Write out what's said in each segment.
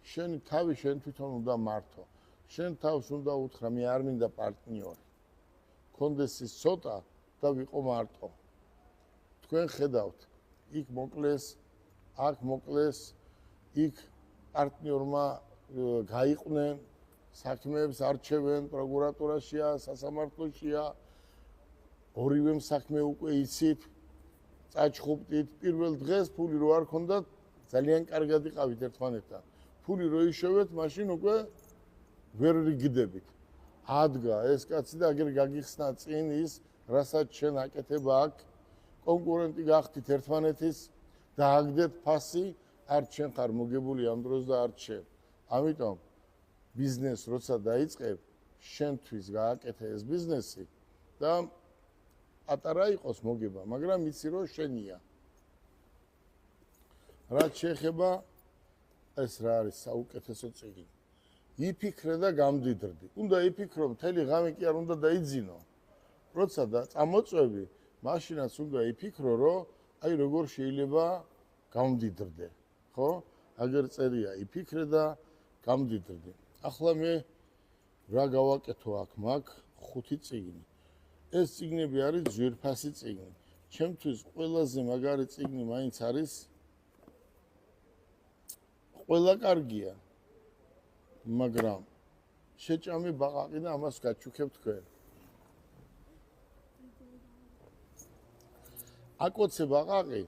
შენი თავი შენ თვითონ უნდა მართო. შენ თავს უნდა უთხრა, მე არ მინდა პარტნიორი. კონდეს ის ცოტა და ვიყო მარტო. თქვენ ხედავთ, იქ მოკლეს, აქ მოკლეს, იქ პარტნიორმა გაიყვნენ, საქმეებს არჩევენ, პროკურატურაშია, სასამართლოშია. ორივემ საქმე უკვე იცით, წაჩხუბდით, პირველ დღეს ფული რო არ ქონდათ, ძალიან კარგად იყავით ერთმანეთთან. ფული რო იშოვეთ, მაშინ უკვე ვერ რიგდებით. ადგა ეს კაცი და აგერ გაგიხსნა წინ ის, რასაც შენ აკეთება აქ, კონკურენტი გახდით ერთმანეთის, დააგდეთ ფასი, არც შენ ხარ მოგებული ამ დროს და არც შენ. ამიტომ ბიზნეს როცა დაიწყებ, შენთვის გააკეთე ეს ბიზნესი და პატარა იყოს მოგება, მაგრამ იცი რომ შენია. რაც შეეხება ეს რა არის საუკეთესო წიგნი. იფიქრე და გამდიდრდი. უნდა იფიქრო, მთელი ღამე კი არ უნდა დაიძინო. როცა და წამოწვევი, მაშინაც უნდა იფიქრო, რომ აი როგორ შეიძლება გამდიდრდე, ხო? აგერ წერია იფიქრე და გამდიდრდი. ახლა მე რა გავაკეთო აქ მაგ 5 წიგნი. ეს წიგნები არის ძვირფასი წიგნი. ჩემთვის ყველაზე მაგარი წიგნი მაინც არის ყველა კარგია. მაგრამ შეჭამი ბაყაყი და ამას გაჩუქებ თქვენ. აკოცე ბაყაყი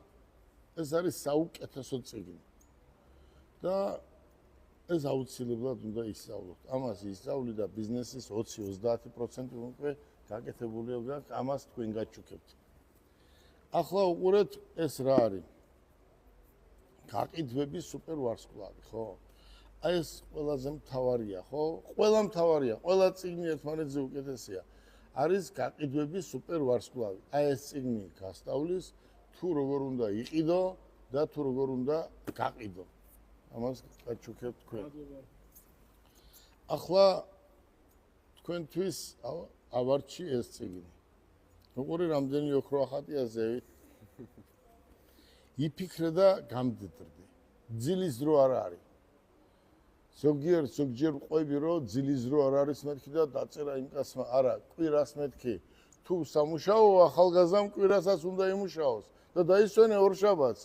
ეს არის საუკეთესო წიგნი. და ეს აუცილებლად უნდა ისწავლოთ. ამას ისწავლი და ბიზნესის 20-30% უკვე გაკეთებულია გაქვს, ამას თქვენ გაჩუქებთ. ახლა უყურეთ ეს რა არის? გაყიდვების სუპერ ვარსკვლავი, ხო? აი ეს ყველაზე მთავარია, ხო? ყველა მთავარია, ყველა წიგნი ერთმანეთზე უკეთესია. არის გაყიდვების სუპერ ვარსკვლავი. აი ეს წიგნი გასწავლის თუ როგორ უნდა იყიდო და თუ როგორ უნდა გაყიდო. ამას გაჩუქებთ თქვენ. ახლა თქვენთვის ავარჩი ეს წიგნი. უყურე რამდენი ოქრო ახატია ზევით. იფიქრე და გამდიდრდი. ძილის დრო არ არის. ზოგჯერ ყვები რომ ძილის დრო არ არის მეთქი და დაწერა იმ კაცმა, არა, კვირას მეთქი. თუ სამუშაოა, ახალგაზრდამ კვირასაც უნდა იმუშაოს და დაისვენე ორშაბათს.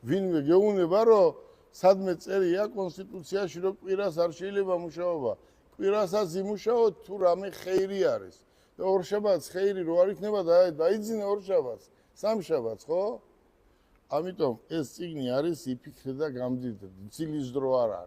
ვინმე გეუბნება რომ სადმე წერია კონსტიტუციაში რომ კვირას არ შეიძლება მუშაობა. კვირასაც იმუშაო თუ რამე ხეირი არის. და ორშაბათს ხეირი რო არ იქნება დაიძინე ორშაბათს, სამშაბათს, ხო? ამიტომ ეს წიგნი არის იფიქრე და გამდიდრდი. ძილის დრო არ არის.